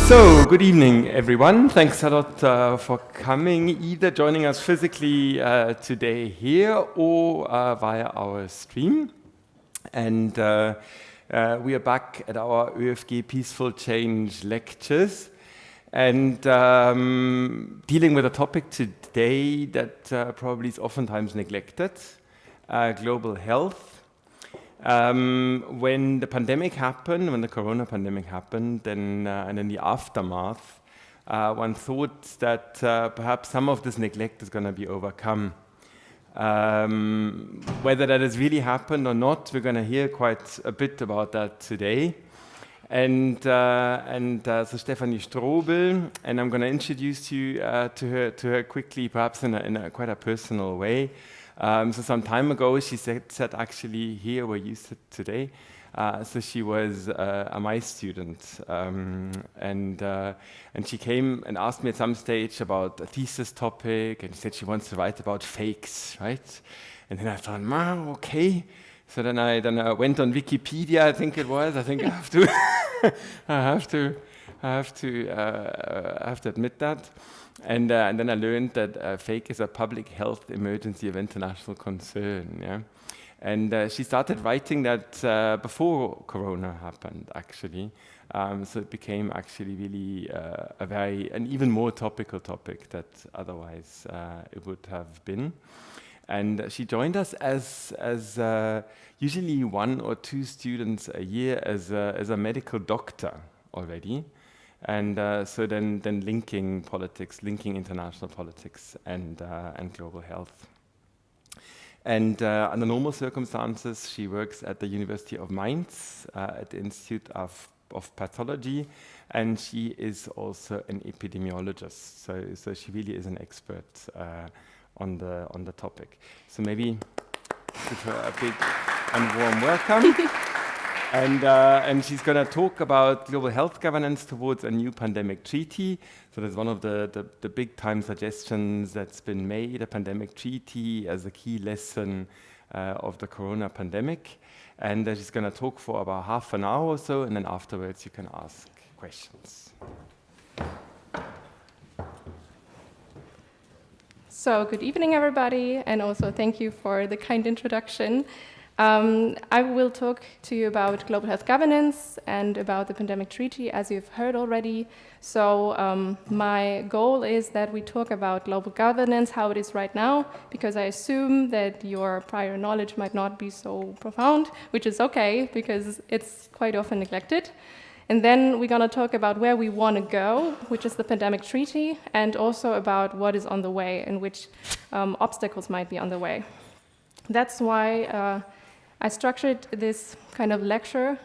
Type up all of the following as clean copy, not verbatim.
So, good evening, everyone. Thanks a lot for coming, either joining us physically today here or via our stream. And we are back at our ÖFG Peaceful Change lectures and dealing with a topic today that probably is oftentimes neglected, global health. When the pandemic happened, when the corona pandemic happened, then and in the aftermath, one thought that perhaps some of this neglect is going to be overcome. Whether that has really happened or not, we're going to hear quite a bit about that today. And so Stephanie Strobl, and I'm going to introduce you to her quickly, perhaps in a quite a personal way. So some time ago, she sat actually here where you sit today. So she was a my student, and she came and asked me at some stage about a thesis topic, and she said she wants to write about fakes, right? And then I thought, okay. So then I went on Wikipedia, I think it was. I think I have to, I have to admit that. And then I learned that fake is a public health emergency of international concern. Yeah, and she started writing that before Corona happened, actually. So it became actually really an even more topical topic that otherwise it would have been. And she joined us as usually 1 or 2 students a year as a medical doctor already. And so then linking politics, linking international politics and global health. And under normal circumstances, she works at the University of Mainz at the Institute of Pathology, and she is also an epidemiologist. So she really is an expert on the topic. So maybe give her a big and warm welcome. And she's going to talk about global health governance towards a new pandemic treaty. So that's one of the big time suggestions that's been made, a pandemic treaty as a key lesson of the corona pandemic. And she's going to talk for about half an hour or so, and then afterwards you can ask questions. So good evening, everybody, and also thank you for the kind introduction. I will talk to you about global health governance and about the pandemic treaty, as you've heard already. So my goal is that we talk about global governance, how it is right now, because I assume that your prior knowledge might not be so profound, which is okay, because it's quite often neglected. And then we're going to talk about where we want to go, which is the pandemic treaty, and also about what is on the way and which obstacles might be on the way. That's why I structured this kind of lecture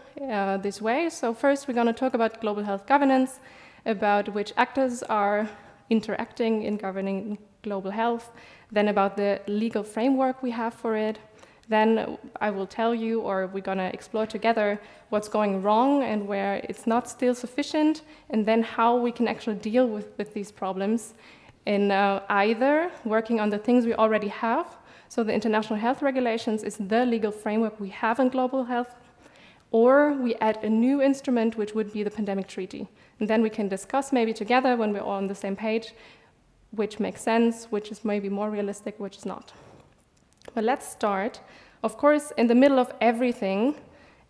this way. So first we're going to talk about global health governance, about which actors are interacting in governing global health, then about the legal framework we have for it. Then I will tell you, or we're going to explore together, what's going wrong and where it's not still sufficient, and then how we can actually deal with these problems in either working on the things we already have. So the international health regulations is the legal framework we have in global health, or we add a new instrument, which would be the pandemic treaty. And then we can discuss maybe together when we're all on the same page, which makes sense, which is maybe more realistic, which is not. But let's start. Of course, in the middle of everything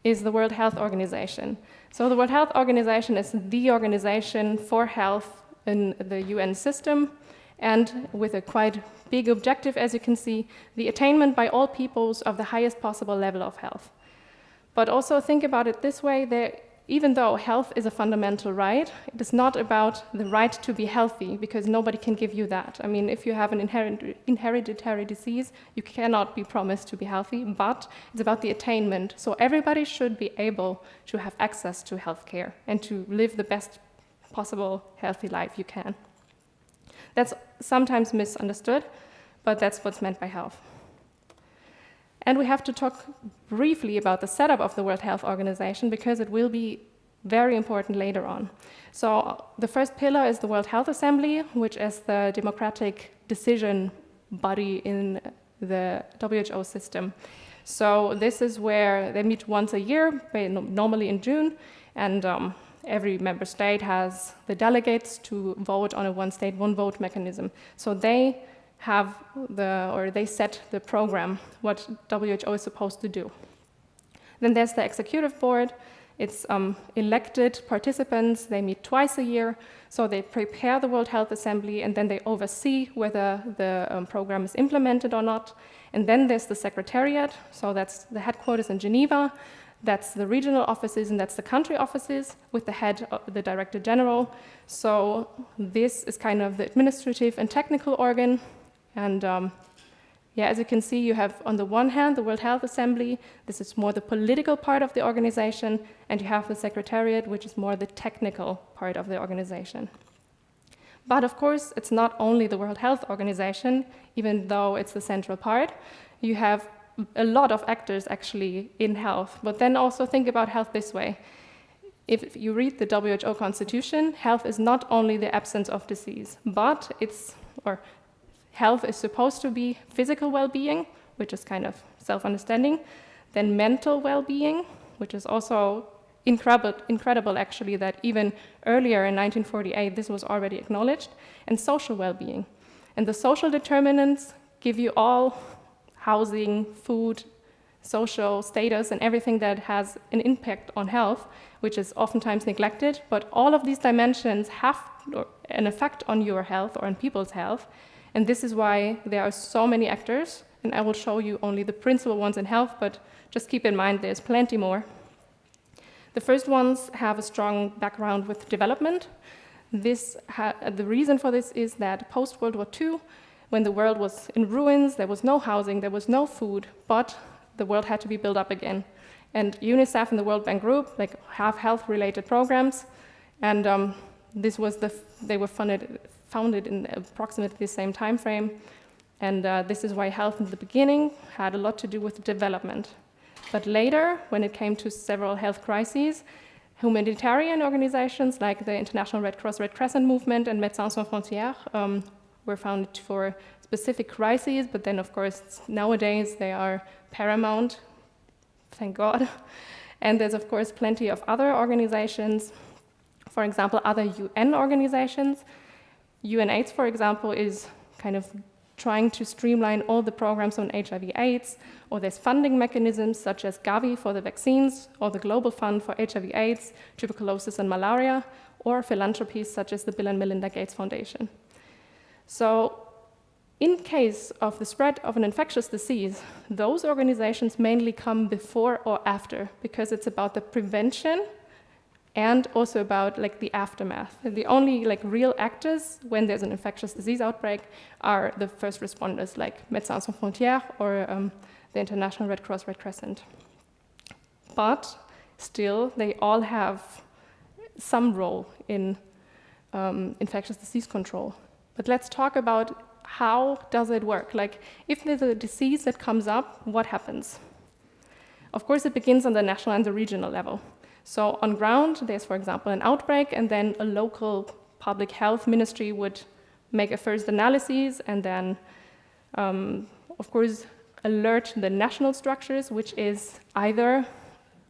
is the World Health Organization. So the World Health Organization is the organization for health in the UN system, and with a quite big objective, as you can see, the attainment by all peoples of the highest possible level of health. But also think about it this way, even though health is a fundamental right, it is not about the right to be healthy, because nobody can give you that. I mean, if you have an hereditary disease, you cannot be promised to be healthy, but it's about the attainment. So everybody should be able to have access to healthcare and to live the best possible healthy life you can. That's sometimes misunderstood, but that's what's meant by health. And we have to talk briefly about the setup of the World Health Organization, because it will be very important later on. So the first pillar is the World Health Assembly, which is the democratic decision body in the WHO system. So this is where they meet once a year, normally in June, and every member state has the delegates to vote on a one state, one vote mechanism. So they have they set the program, what WHO is supposed to do. Then there's the executive board. It's elected participants. They meet twice a year. So they prepare the World Health Assembly, and then they oversee whether the program is implemented or not. And then there's the secretariat. So that's the headquarters in Geneva. That's the regional offices, and that's the country offices with the head, the director general. So this is kind of the administrative and technical organ. And as you can see, you have on the one hand the World Health Assembly. This is more the political part of the organization, and you have the secretariat, which is more the technical part of the organization. But of course, it's not only the World Health Organization, even though it's the central part. You have a lot of actors actually in health, but then also think about health this way. If you read the WHO Constitution, health is not only the absence of disease, but health is supposed to be physical well-being, which is kind of self-understanding, then mental well-being, which is also incredible actually that even earlier in 1948 this was already acknowledged, and social well-being. And the social determinants give you all housing, food, social status, and everything that has an impact on health, which is oftentimes neglected, but all of these dimensions have an effect on your health or on people's health. And this is why there are so many actors, and I will show you only the principal ones in health, but just keep in mind there's plenty more. The first ones have a strong background with development. The reason for this is that post-World War II, when the world was in ruins, there was no housing, there was no food, but the world had to be built up again. And UNICEF and the World Bank Group have health-related programs, and they were founded in approximately the same time frame. And this is why health in the beginning had a lot to do with development. But later, when it came to several health crises, humanitarian organizations like the International Red Cross Red Crescent Movement and Médecins Sans Frontières were founded for specific crises, but then of course nowadays they are paramount, thank God. And there's of course plenty of other organizations, for example, other UN organizations. UNAIDS, for example, is kind of trying to streamline all the programs on HIV/AIDS, or there's funding mechanisms such as Gavi for the vaccines, or the Global Fund for HIV/AIDS, tuberculosis and malaria, or philanthropies such as the Bill and Melinda Gates Foundation. So in case of the spread of an infectious disease, those organizations mainly come before or after, because it's about the prevention and also about the aftermath. The only real actors when there's an infectious disease outbreak are the first responders, like Médecins Sans Frontières or the International Red Cross Red Crescent. But still, they all have some role in infectious disease control. But let's talk about how does it work? If there's a disease that comes up, what happens? Of course, it begins on the national and the regional level. So on ground, there's, for example, an outbreak, and then a local public health ministry would make a first analysis, and then, of course, alert the national structures, which is either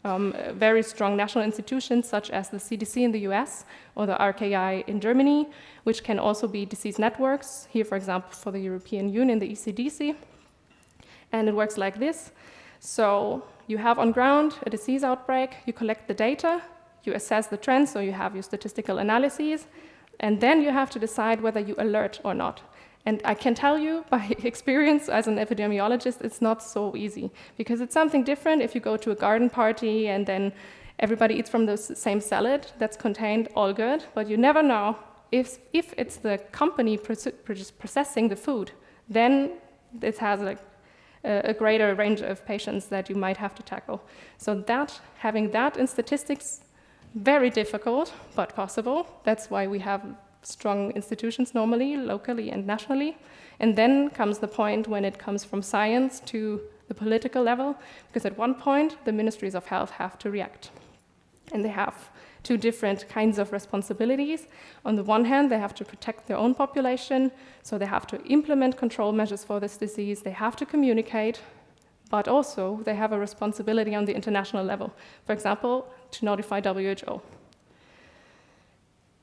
very strong national institutions such as the CDC in the US or the RKI in Germany, which can also be disease networks. Here, for example, for the European Union, the ECDC. And it works like this. So you have on ground a disease outbreak, you collect the data, you assess the trends, so you have your statistical analyses, and then you have to decide whether you alert or not. And I can tell you by experience as an epidemiologist, it's not so easy, because it's something different if you go to a garden party and then everybody eats from the same salad that's contained, all good, but you never know if it's the company processing the food, then it has a greater range of patients that you might have to tackle. So having that in statistics, very difficult, but possible. That's why we have strong institutions normally, locally and nationally. And then comes the point when it comes from science to the political level, because at one point, the ministries of health have to react. And they have two different kinds of responsibilities. On the one hand, they have to protect their own population, so they have to implement control measures for this disease, they have to communicate, but also they have a responsibility on the international level, for example, to notify WHO.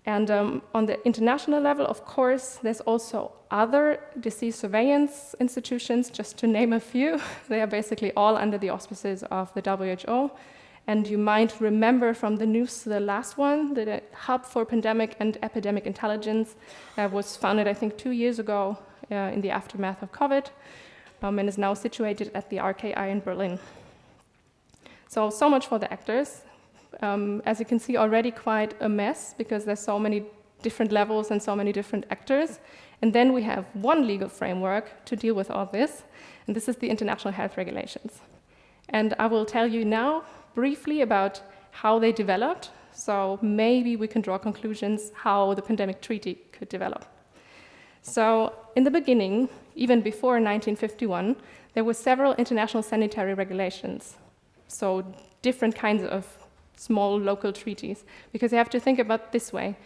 And on the international level, of course, there's also other disease surveillance institutions, just to name a few. They are basically all under the auspices of the WHO. And you might remember from the news, the last one, the Hub for Pandemic and Epidemic Intelligence was founded, I think, 2 years ago in the aftermath of COVID, and is now situated at the RKI in Berlin. So much for the actors. As you can see, already quite a mess, because there's so many different levels and so many different actors. And then we have one legal framework to deal with all this, and this is the International Health Regulations. And I will tell you now briefly about how they developed, so maybe we can draw conclusions how the pandemic treaty could develop. So in the beginning, even before 1951, there were several international sanitary regulations, so different kinds of small local treaties, because you have to think about it this way.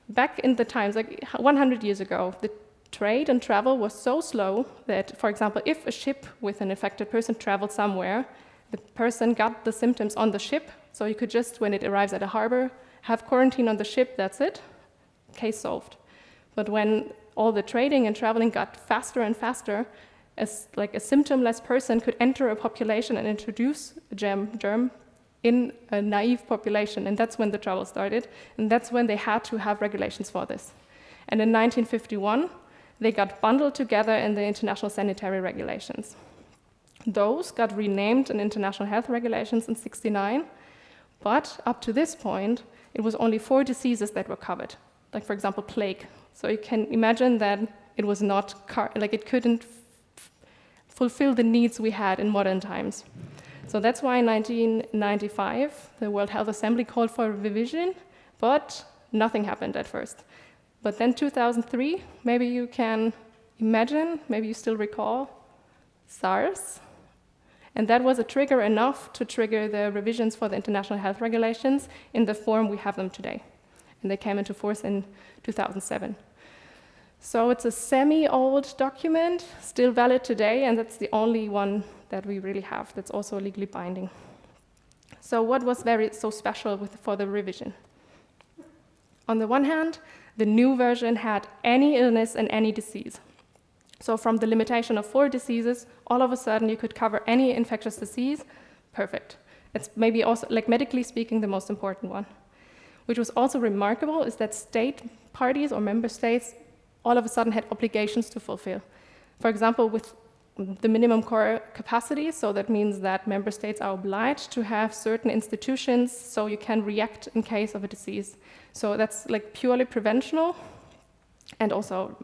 Back in the times, like 100 years ago, the trade and travel was so slow that, for example, if a ship with an infected person traveled somewhere, the person got the symptoms on the ship, so you could just, when it arrives at a harbor, have quarantine on the ship, that's it, case solved. But when all the trading and traveling got faster and faster, like a symptomless person could enter a population and introduce a germ in a naive population, and that's when the trouble started, and that's when they had to have regulations for this. And in 1951, they got bundled together in the International Sanitary Regulations. Those got renamed in International Health Regulations in '69, but up to this point, it was only 4 diseases that were covered, like, for example, plague. So you can imagine that it was not, it couldn't fulfill the needs we had in modern times. So that's why in 1995, the World Health Assembly called for a revision, but nothing happened at first. But then 2003, maybe you can imagine, maybe you still recall, SARS. And that was a trigger enough to trigger the revisions for the International Health Regulations in the form we have them today. And they came into force in 2007. So it's a semi-old document, still valid today, and that's the only one that we really have that's also legally binding. So what was so special for the revision? On the one hand, the new version had any illness and any disease. So from the limitation of 4 diseases, all of a sudden you could cover any infectious disease. Perfect. It's maybe also, like medically speaking, the most important one. Which was also remarkable is that state parties or member states all of a sudden had obligations to fulfill. For example, with the minimum core capacity, so that means that member states are obliged to have certain institutions so you can react in case of a disease. So that's like purely preventional, and also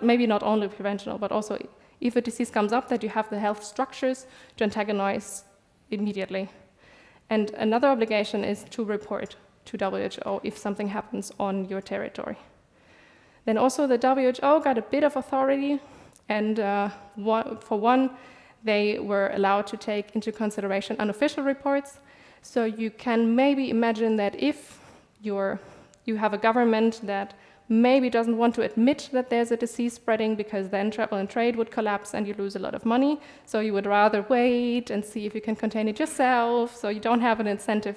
maybe not only preventional, but also if a disease comes up, that you have the health structures to antagonize immediately. And another obligation is to report to WHO if something happens on your territory. Then also the WHO got a bit of authority, and for one, they were allowed to take into consideration unofficial reports. So you can maybe imagine that if you have a government that maybe doesn't want to admit that there's a disease spreading, because then travel and trade would collapse and you lose a lot of money. So you would rather wait and see if you can contain it yourself. So you don't have an incentive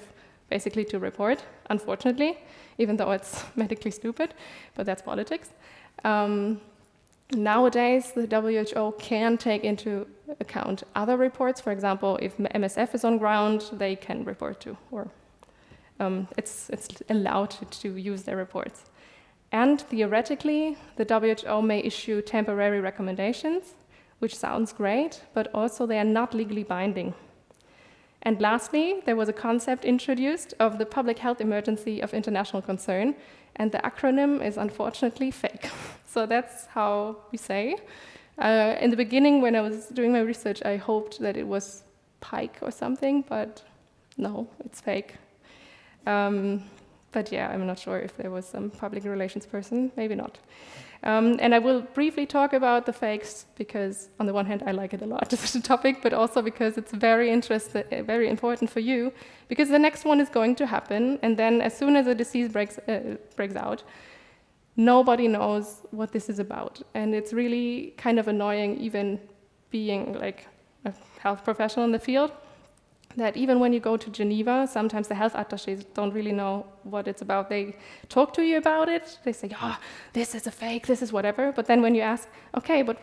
basically to report, unfortunately, even though it's medically stupid, but that's politics. Nowadays, the WHO can take into account other reports. For example, if MSF is on ground, they can report to, or it's allowed to use their reports. And theoretically, the WHO may issue temporary recommendations, which sounds great, but also they are not legally binding. And lastly, there was a concept introduced of the public health emergency of international concern, and the acronym is unfortunately fake. So that's how we say. In the beginning, when I was doing my research, I hoped that it was PIKE or something, but no, it's fake. But yeah, I'm not sure if there was some public relations person, maybe not. And I will briefly talk about the fakes because on the one hand, I like it a lot as a topic, but also because it's very interesting, very important for you, because the next one is going to happen. And then as soon as a disease breaks out, nobody knows what this is about. And it's really kind of annoying, even being like a health professional in the field, that even when you go to Geneva, sometimes the health attachés don't really know what it's about. They talk to you about it. They say, "Oh, this is a fake, this is whatever." But then when you ask, "Okay, but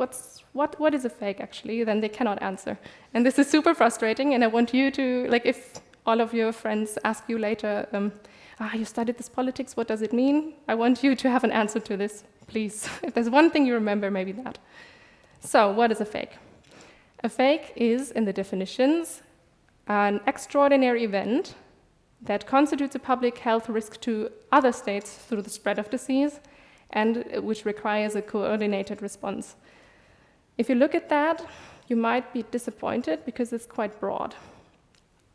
what is a fake actually?" then they cannot answer. And this is super frustrating. And I want you to, like, if all of your friends ask you later, "You studied this politics, what does it mean?" I want you to have an answer to this, please. If there's one thing you remember, maybe that. So, what is a fake? A fake is, in the definitions, an extraordinary event that constitutes a public health risk to other states through the spread of disease and which requires a coordinated response. If you look at that, you might be disappointed because it's quite broad.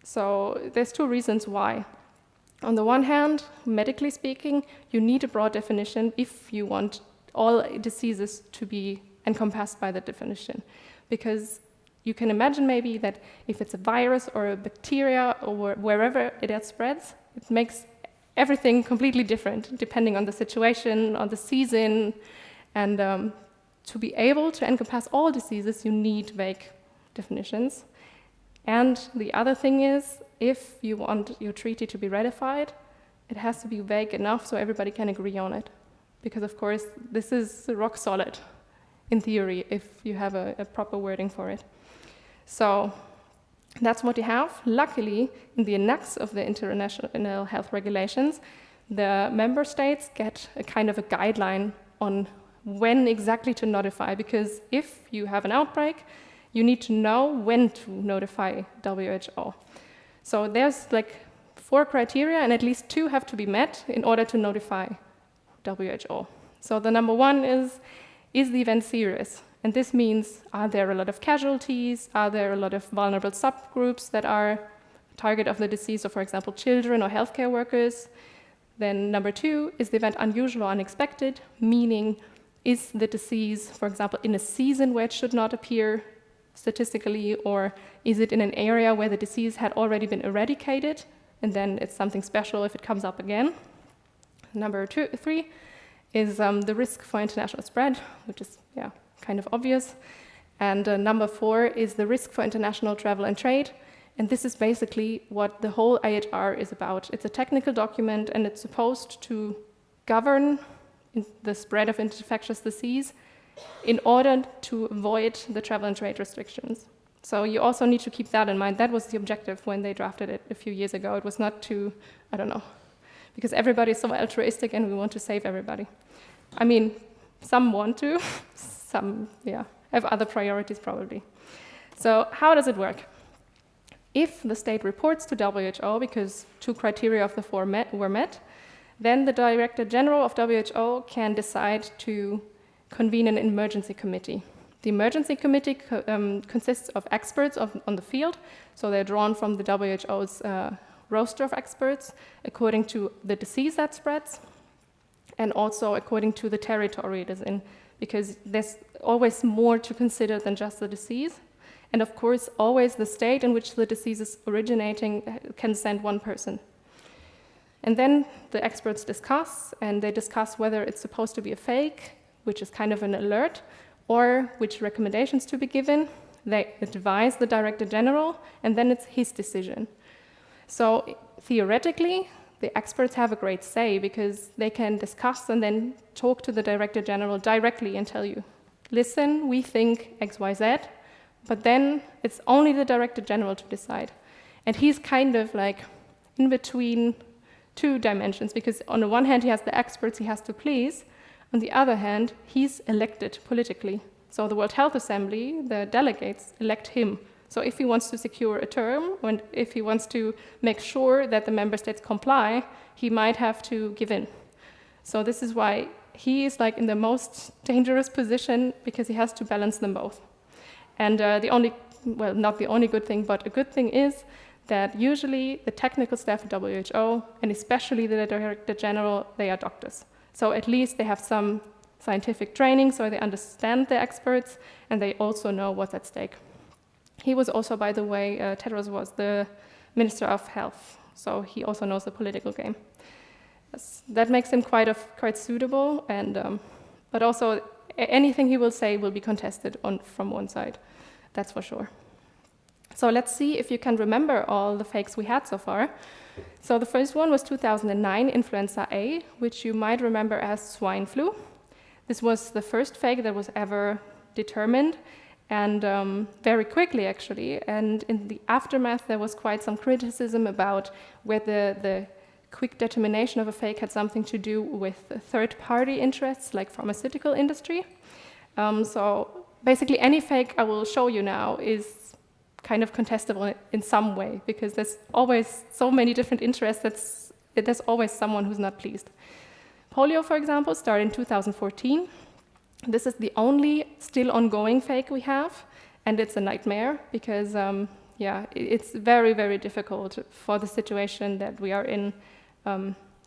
So there's two reasons why. On the one hand, medically speaking, you need a broad definition if you want all diseases to be encompassed by the definition. Because you can imagine maybe that if it's a virus or a bacteria or wherever it spreads, it makes everything completely different depending on the situation, on the season. And to be able to encompass all diseases, you need vague definitions. And the other thing is, if you want your treaty to be ratified, it has to be vague enough so everybody can agree on it. Because, of course, this is rock solid in theory if you have a proper wording for it. So that's what you have. Luckily, in the annex of the international health regulations, the member states get a kind of a guideline on when exactly to notify, because if you have an outbreak, you need to know when to notify WHO. So there's like 4 criteria, and at least 2 have to be met in order to notify WHO. So the number 1 is the event serious? And this means, are there a lot of casualties? Are there a lot of vulnerable subgroups that are target of the disease, so for example, children or healthcare workers? Then number 2, is the event unusual or unexpected? Meaning, is the disease, for example, in a season where it should not appear statistically, or is it in an area where the disease had already been eradicated, and then it's something special if it comes up again? Number 3 is the risk for international spread, which is kind of obvious. And number 4 is the risk for international travel and trade. And this is basically what the whole IHR is about. It's a technical document, and it's supposed to govern the spread of infectious disease in order to avoid the travel and trade restrictions. So you also need to keep that in mind. That was the objective when they drafted it a few years ago. It was not to, because everybody is so altruistic and we want to save everybody. I mean, some want to, some have other priorities probably. So how does it work? If the state reports to WHO, because 2 criteria of the 4 were met, then the Director General of WHO can decide to convene an emergency committee. The emergency committee consists of experts on the field, so they're drawn from the WHO's roster of experts according to the disease that spreads, and also according to the territory it is in, because there's always more to consider than just the disease. And of course, always the state in which the disease is originating can send 1 person. And then the experts discuss, and they discuss whether it's supposed to be a fake, which is kind of an alert, or which recommendations to be given. They advise the Director General, and then it's his decision. So theoretically, the experts have a great say because they can discuss and then talk to the Director General directly and tell you, listen, we think X, Y, Z, but then it's only the Director General to decide. And he's kind of like in between 2 dimensions, because on the one hand, he has the experts he has to please. On the other hand, he's elected politically. So the World Health Assembly, the delegates, elect him. So if he wants to secure a term, and if he wants to make sure that the member states comply, he might have to give in. So this is why he is like in the most dangerous position, because he has to balance them both. And not the only good thing, but a good thing is that usually the technical staff at WHO, and especially the Director General, they are doctors. So at least they have some scientific training, so they understand the experts, and they also know what's at stake. He was also, by the way, Tedros was the Minister of Health, so he also knows the political game. That makes him quite suitable, and but also anything he will say will be contested from one side, that's for sure. So let's see if you can remember all the fakes we had so far. So the first one was 2009 influenza A, which you might remember as swine flu. This was the first fake that was ever determined, and very quickly actually. And in the aftermath, there was quite some criticism about whether the quick determination of a fake had something to do with third-party interests like pharmaceutical industry. So basically any fake I will show you now is kind of contestable in some way, because there's always so many different interests that there's always someone who's not pleased. Polio, for example, started in 2014. This is the only still ongoing fake we have, and it's a nightmare because, it's very, very difficult for the situation that we are in,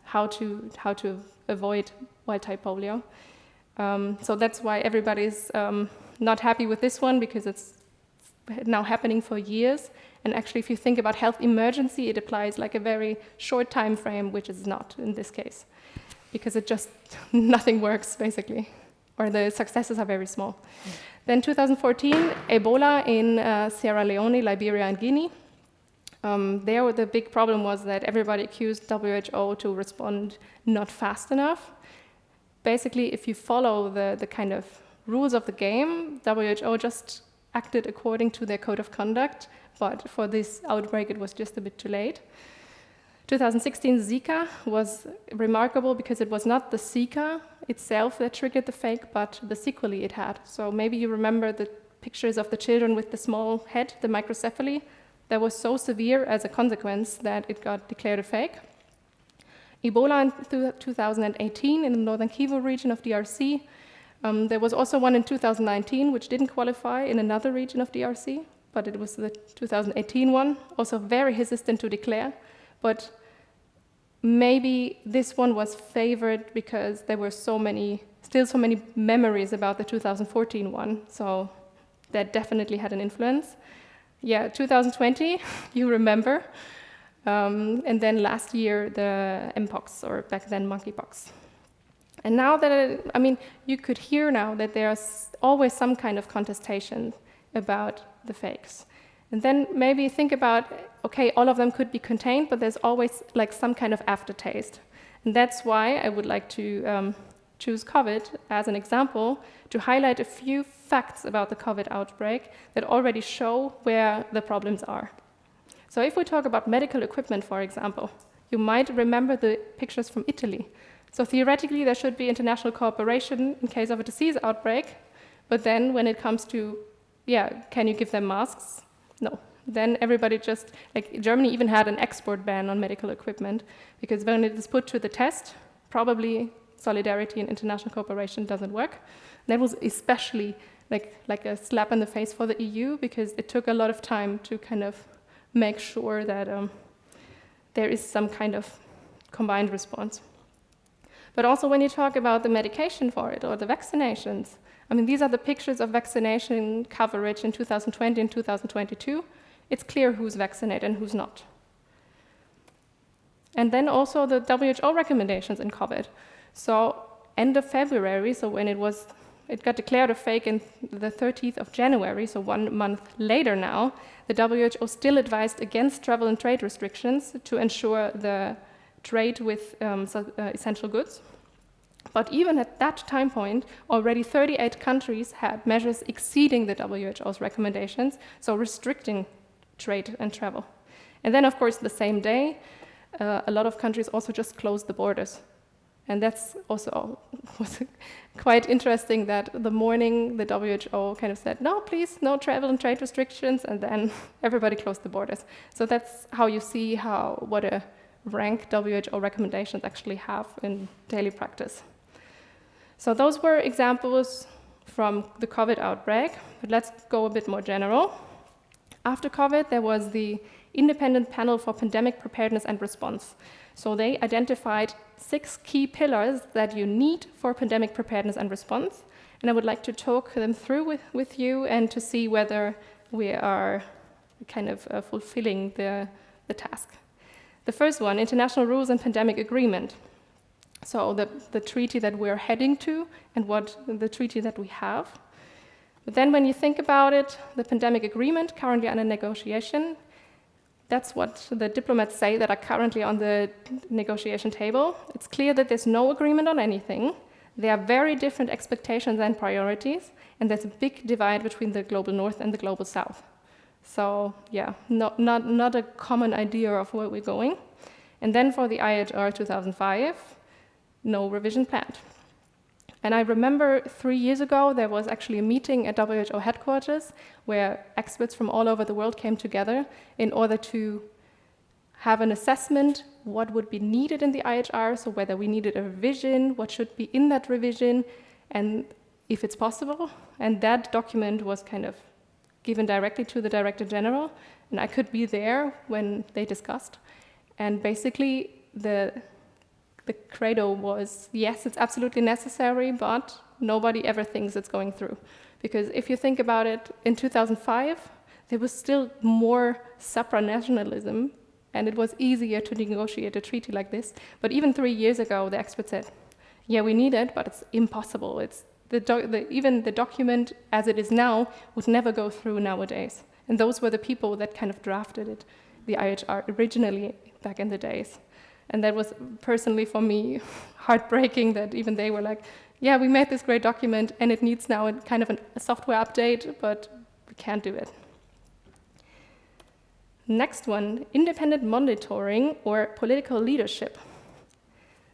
how to avoid wild-type polio. So that's why everybody's not happy with this one, because it's now happening for years. And actually, if you think about health emergency, it applies like a very short time frame, which is not in this case, because it just, nothing works, basically, or the successes are very small. Then 2014, Ebola in Sierra Leone, Liberia, and Guinea. There, the big problem was that everybody accused WHO to respond not fast enough. Basically, if you follow the kind of rules of the game, WHO just acted according to their code of conduct, but for this outbreak, it was just a bit too late. 2016 Zika was remarkable because it was not the Zika itself that triggered the fake, but the sequelae it had. So maybe you remember the pictures of the children with the small head, the microcephaly. That was so severe as a consequence that it got declared a fake. Ebola in 2018 in the northern Kivu region of DRC. There was also one in 2019, which didn't qualify in another region of DRC, but it was the 2018 one, also very hesitant to declare. But maybe this one was favored because there were still so many memories about the 2014 one, so that definitely had an influence. Yeah, 2020, you remember. And then last year, the Mpox, or back then monkeypox. And now that, you could hear now that there's always some kind of contestation about the fakes. And then maybe think about, okay, all of them could be contained, but there's always like some kind of aftertaste. And that's why I would like to choose COVID as an example to highlight a few facts about the COVID outbreak that already show where the problems are. So if we talk about medical equipment, for example, you might remember the pictures from Italy. So theoretically, there should be international cooperation in case of a disease outbreak, but then when it comes to, can you give them masks? No. Then everybody just, like Germany even had an export ban on medical equipment, because when it is put to the test, probably solidarity and international cooperation doesn't work. That was especially like a slap in the face for the EU, because it took a lot of time to kind of make sure that there is some kind of combined response. But also when you talk about the medication for it or the vaccinations, these are the pictures of vaccination coverage in 2020 and 2022. It's clear who's vaccinated and who's not. And then also the WHO recommendations in COVID. So end of February, so when it got declared a fake in the 30th of January, so 1 month later now, the WHO still advised against travel and trade restrictions to ensure the trade with essential goods. But even at that time point, already 38 countries had measures exceeding the WHO's recommendations, so restricting trade and travel. And then, of course, the same day, a lot of countries also just closed the borders. And that's also was quite interesting that the morning the WHO kind of said, no, please, no travel and trade restrictions, and then everybody closed the borders. So that's how you see what a rank WHO recommendations actually have in daily practice. So those were examples from the COVID outbreak, but let's go a bit more general. After COVID, there was the Independent Panel for Pandemic Preparedness and Response. So they identified 6 key pillars that you need for pandemic preparedness and response. And I would like to talk them through with you and to see whether we are kind of fulfilling the task. The first one, International Rules and Pandemic Agreement. So the treaty that we're heading to and what the treaty that we have. But then when you think about it, the pandemic agreement currently under negotiation, that's what the diplomats say that are currently on the negotiation table. It's clear that there's no agreement on anything. There are very different expectations and priorities, and there's a big divide between the global north and the global south. So yeah, not a common idea of where we're going. And then for the IHR 2005, no revision planned. And I remember 3 years ago, there was actually a meeting at WHO headquarters where experts from all over the world came together in order to have an assessment what would be needed in the IHR, so whether we needed a revision, what should be in that revision, and if it's possible. And that document was kind of given directly to the Director General, and I could be there when they discussed. And basically, the credo was, yes, it's absolutely necessary, but nobody ever thinks it's going through. Because if you think about it, in 2005, there was still more supranationalism, and it was easier to negotiate a treaty like this. But even 3 years ago, the experts said, yeah, we need it, but it's impossible. It's even the document as it is now would never go through nowadays. And those were the people that kind of drafted it, the IHR, originally back in the days. And that was personally for me heartbreaking that even they were like, yeah, we made this great document and it needs now kind of a software update, but we can't do it. Next one, independent monitoring or political leadership.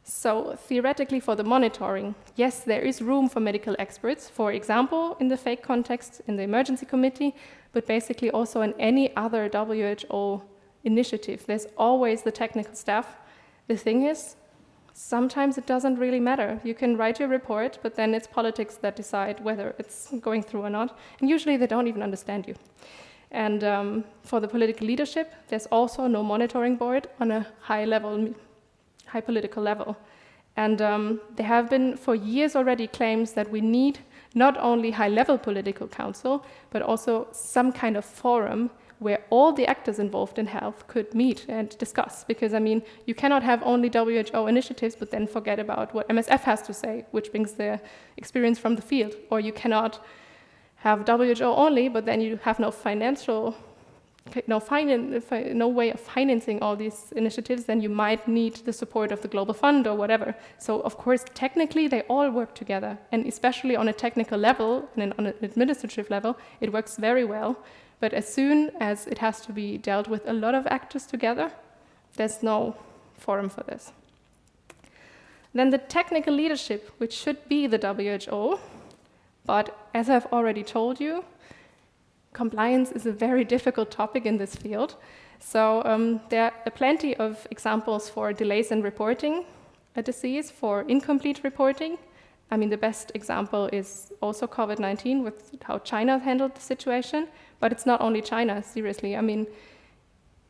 So theoretically for the monitoring, yes, there is room for medical experts, for example, in the fake context in the emergency committee, but basically also in any other WHO initiative. There's always the technical staff. The thing is, sometimes it doesn't really matter. You can write your report, but then it's politics that decide whether it's going through or not. And usually they don't even understand you. And for the political leadership, there's also no monitoring board on a high political level. And there have been for years already claims that we need not only high-level political council, but also some kind of forum where all the actors involved in health could meet and discuss. Because, I mean, you cannot have only WHO initiatives, but then forget about what MSF has to say, which brings their experience from the field. Or you cannot have WHO only, but then you have no way of financing all these initiatives, then you might need the support of the Global Fund or whatever. So, of course, technically, they all work together. And especially on a technical level and on an administrative level, it works very well. But as soon as it has to be dealt with a lot of actors together, there's no forum for this. Then the technical leadership, which should be the WHO, but as I've already told you, compliance is a very difficult topic in this field. So there are plenty of examples for delays in reporting a disease, for incomplete reporting. I mean, the best example is also COVID-19 with how China handled the situation. But it's not only China, seriously. I mean,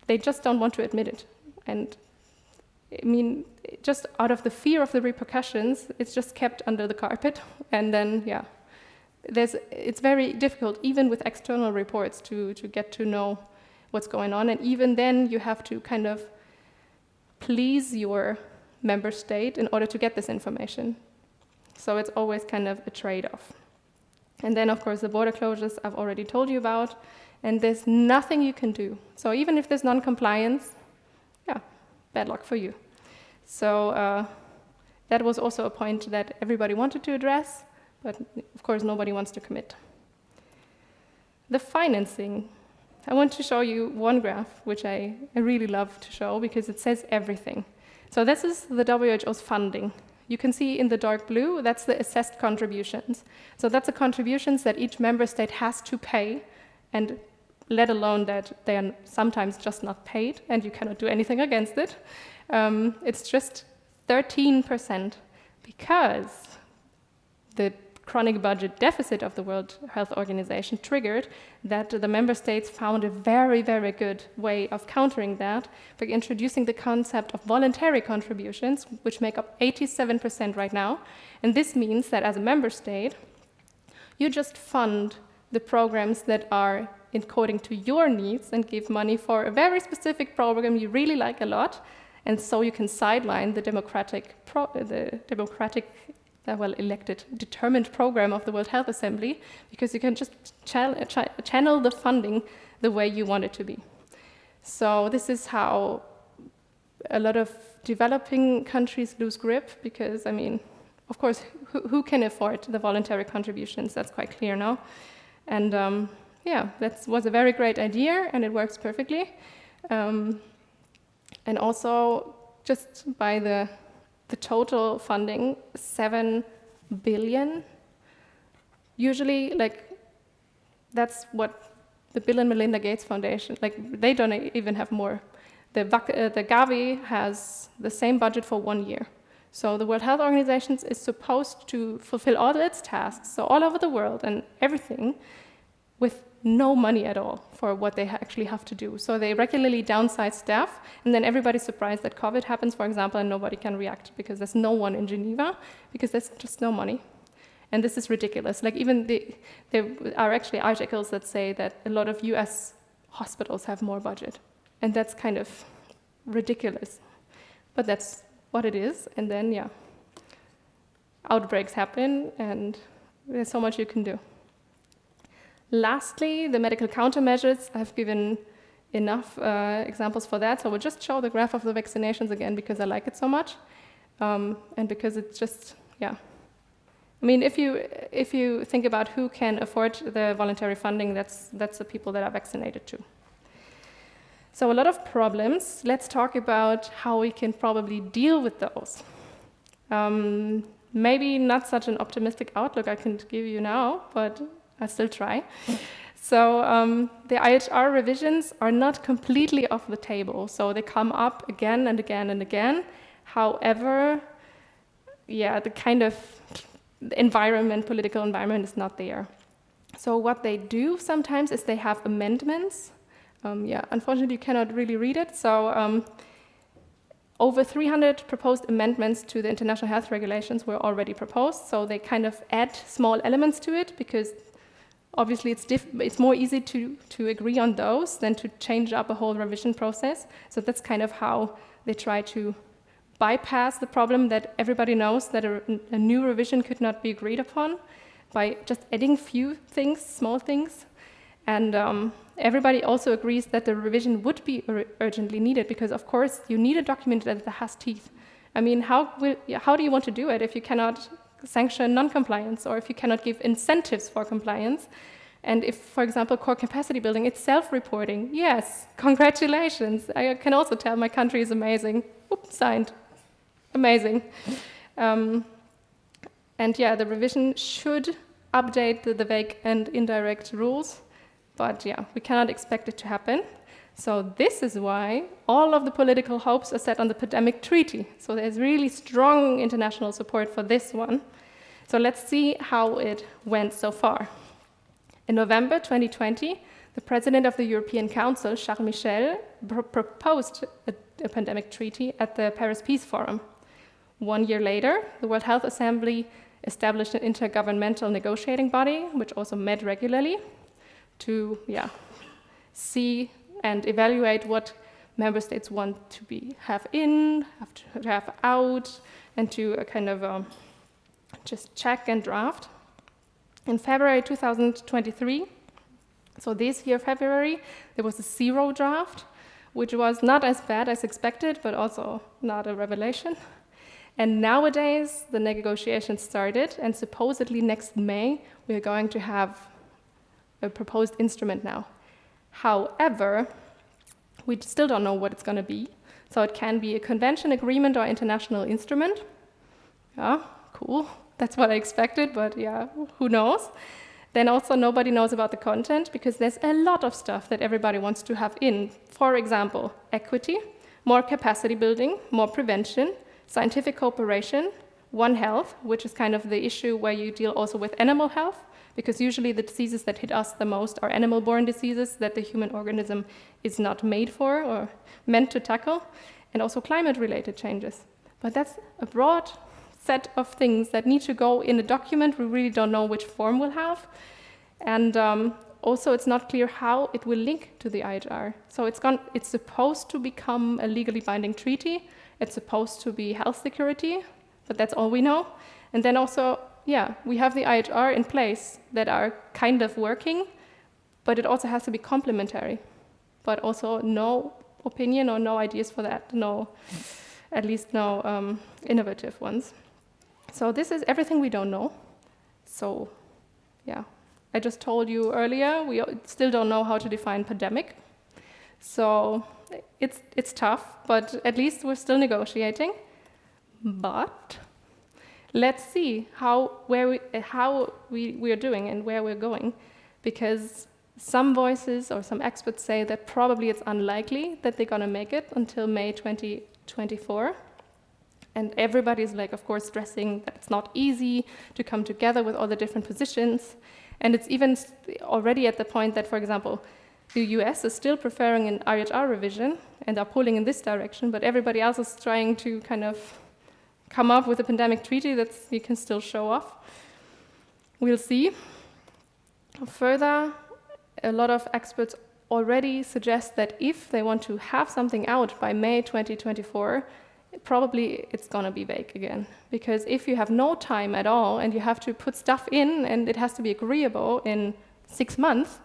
they just don't want to admit it. And I mean, just out of the fear of the repercussions, it's just kept under the carpet. And then, yeah, it's very difficult, even with external reports, to get to know what's going on. And even then, you have to kind of please your member state in order to get this information. So it's always kind of a trade-off. And then, of course, the border closures I've already told you about, and there's nothing you can do. So even if there's non-compliance, yeah, bad luck for you. So that was also a point that everybody wanted to address, but of course nobody wants to commit. The financing. I want to show you one graph, which I really love to show because it says everything. So this is the WHO's funding. You can see in the dark blue, that's the assessed contributions. So that's the contributions that each member state has to pay, and let alone that they are sometimes just not paid, and you cannot do anything against it. It's just 13%, because the chronic budget deficit of the World Health Organization triggered that the member states found a very, very good way of countering that by introducing the concept of voluntary contributions, which make up 87% right now. And this means that as a member state, you just fund the programs that are according to your needs and give money for a very specific program you really like a lot. And so you can sideline the democratic elected, determined program of the World Health Assembly, because you can just channel the funding the way you want it to be. So this is how a lot of developing countries lose grip, because, I mean, of course, who can afford the voluntary contributions? That's quite clear now. And yeah, that was a very great idea, and it works perfectly. And also, just by the total funding, 7 billion. Usually, like, that's what the Bill and Melinda Gates Foundation, like, they don't even have more. The Gavi has the same budget for 1 year. So the World Health Organization is supposed to fulfill all its tasks, so all over the world and everything, with no money at all for what they actually have to do. So they regularly downsize staff, and then everybody's surprised that COVID happens, for example, and nobody can react because there's no one in Geneva, because there's just no money. And this is ridiculous. Like, even there are actually articles that say that a lot of US hospitals have more budget. And that's kind of ridiculous. But that's what it is. And then, yeah, outbreaks happen, and there's so much you can do. Lastly, the medical countermeasures. I've given enough examples for that. So we'll just show the graph of the vaccinations again, because I like it so much. And because it's just, yeah. I mean, if you think about who can afford the voluntary funding, that's the people that are vaccinated too. So a lot of problems. Let's talk about how we can probably deal with those. Maybe not such an optimistic outlook I can give you now, but I'll still try. So the IHR revisions are not completely off the table. So they come up again and again and again. However, yeah, the kind of political environment is not there. So what they do sometimes is they have amendments. Yeah, unfortunately, you cannot really read it. So over 300 proposed amendments to the international health regulations were already proposed. So they kind of add small elements to it, because obviously it's more easy to agree on those than to change up a whole revision process. So that's kind of how they try to bypass the problem that everybody knows, that a new revision could not be agreed upon, by just adding few things, small things. And everybody also agrees that the revision would be urgently needed, because, of course, you need a document that has teeth. I mean, how do you want to do it if you cannot sanction non-compliance, or if you cannot give incentives for compliance? And if, for example, core capacity building, it's self-reporting. Yes, congratulations. I can also tell my country is amazing. Oops, signed. Amazing. And yeah, the revision should update the vague and indirect rules. But yeah, we cannot expect it to happen. So this is why all of the political hopes are set on the Pandemic Treaty. So there's really strong international support for this one. So let's see how it went so far. In November 2020, the President of the European Council, Charles Michel, proposed a pandemic treaty at the Paris Peace Forum. 1 year later, the World Health Assembly established an intergovernmental negotiating body, which also met regularly, to see and evaluate what member states want to have to have out, and to kind of just check and draft. In February 2023, so this year February, there was a 0 draft, which was not as bad as expected, but also not a revelation. And nowadays, the negotiations started, and supposedly next May, we are going to have a proposed instrument now. However, we still don't know what it's going to be. So it can be a convention, agreement, or international instrument. Yeah, cool. That's what I expected, but yeah, who knows? Then also nobody knows about the content, because there's a lot of stuff that everybody wants to have in. For example, equity, more capacity building, more prevention, scientific cooperation, One Health, which is kind of the issue where you deal also with animal health, because usually the diseases that hit us the most are animal-borne diseases that the human organism is not made for or meant to tackle, and also climate-related changes. But that's a broad set of things that need to go in a document we really don't know which form we'll have. And also it's not clear how it will link to the IHR. So it's supposed to become a legally binding treaty. It's supposed to be health security, but that's all we know. And then also, yeah, we have the IHR in place that are kind of working, but it also has to be complementary. But also no opinion or no ideas for that, at least no innovative ones. So this is everything we don't know. So, yeah, I just told you earlier, we still don't know how to define pandemic. So it's tough, but at least we're still negotiating. But let's see how we are doing and where we're going, because some voices or some experts say that probably it's unlikely that they're going to make it until May 2024. And everybody's like, of course, stressing that it's not easy to come together with all the different positions. And it's even already at the point that, for example, the US is still preferring an IHR revision and are pulling in this direction, but everybody else is trying to kind of come up with a pandemic treaty that you can still show off. We'll see. Further, a lot of experts already suggest that if they want to have something out by May 2024, probably it's going to be vague again. Because if you have no time at all and you have to put stuff in and it has to be agreeable in 6 months,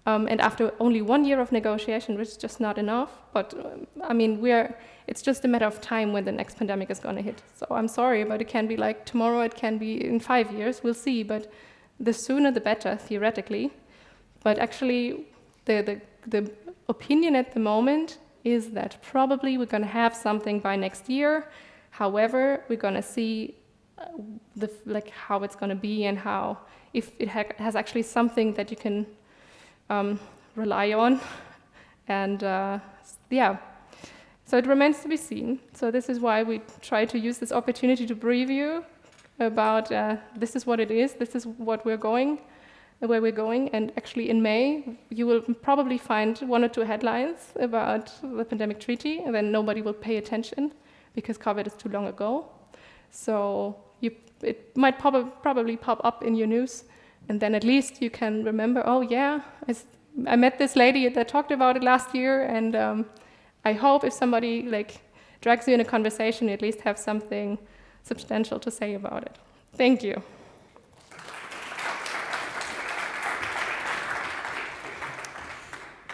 and after only 1 year of negotiation, which is just not enough, but I mean, it's just a matter of time when the next pandemic is going to hit. So I'm sorry, but it can be like tomorrow, it can be in 5 years, we'll see, but the sooner the better, theoretically. But actually, the opinion at the moment is that probably we're going to have something by next year. However, we're going to see how it's going to be and how, if it has actually something that you can rely on. And yeah, so it remains to be seen. So this is why we try to use this opportunity to brief you about this is what it is, this is what we're going, where we're going. And actually in May, you will probably find 1 or 2 headlines about the pandemic treaty, and then nobody will pay attention because COVID is too long ago. So it might probably pop up in your news, and then at least you can remember, oh yeah, I met this lady that talked about it last year, and I hope if somebody drags you in a conversation, you at least have something substantial to say about it. Thank you.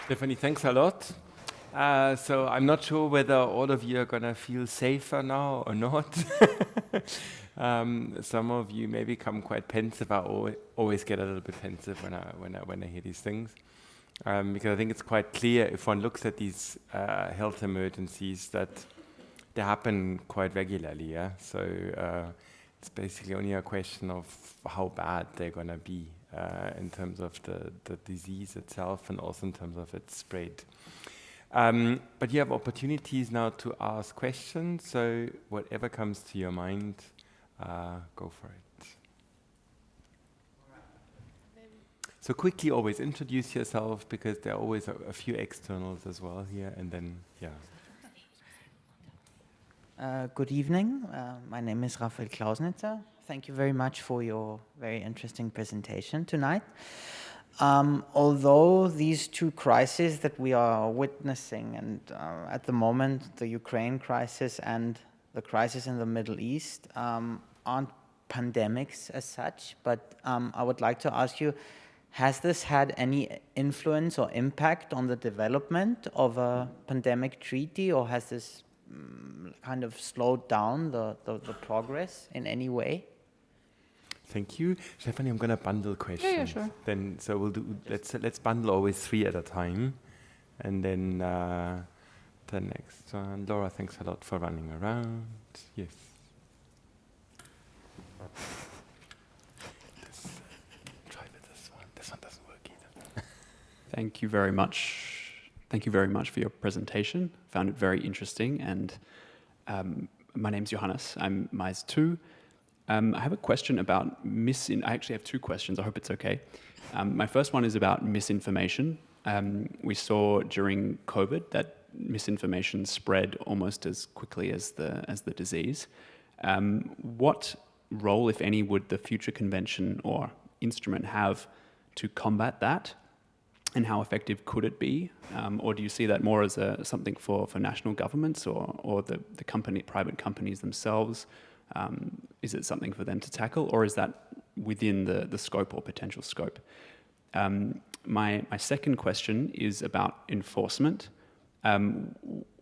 Stephanie, thanks a lot. So I'm not sure whether all of you are going to feel safer now or not. Some of you may become quite pensive. I always get a little bit pensive when I hear these things. Because I think it's quite clear if one looks at these health emergencies that they happen quite regularly. Yeah? So it's basically only a question of how bad they're going to be. In terms of the disease itself and also in terms of its spread. But you have opportunities now to ask questions, so whatever comes to your mind, go for it. So quickly always introduce yourself, because there are always a few externals as well here, and then, yeah. Good evening. My name is Raphael Klausnitzer. Thank you very much for your very interesting presentation tonight. Although these 2 crises that we are witnessing, and at the moment, the Ukraine crisis and the crisis in the Middle East, aren't pandemics as such, but I would like to ask you, has this had any influence or impact on the development of a pandemic treaty, or has this kind of slowed down the progress in any way? Thank you, Stephanie. I'm going to bundle questions. Yeah, sure. Then, so we'll do. Let's bundle always 3 at a time, and then the next one. Laura, thanks a lot for running around. Yes. Try with this one. This one doesn't work either. Thank you very much. Thank you very much for your presentation. Found it very interesting. And my name's Johannes. I'm Mainz 2. I have a question about I actually have 2 questions. I hope it's okay. My first one is about misinformation. We saw during COVID that misinformation spread almost as quickly as the disease. What role, if any, would the future convention or instrument have to combat that? And how effective could it be? Or do you see that more as something for national governments or the private companies themselves? Is it something for them to tackle, or is that within the scope or potential scope? My second question is about enforcement.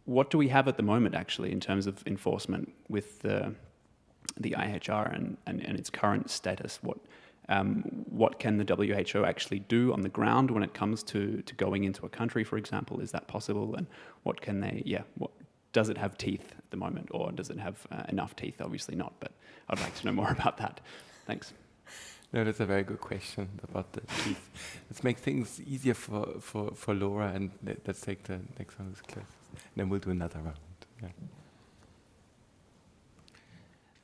What do we have at the moment, actually, in terms of enforcement with the IHR and its current status? What can the WHO actually do on the ground when it comes to going into a country, for example? Is that possible? And what can they, does it have teeth at the moment, or does it have enough teeth? Obviously not, but I'd like to know more about that. Thanks. No, that's a very good question about the teeth. Let's make things easier for Laura, and let's take the next one, Cliff. Then we'll do another round. Yeah.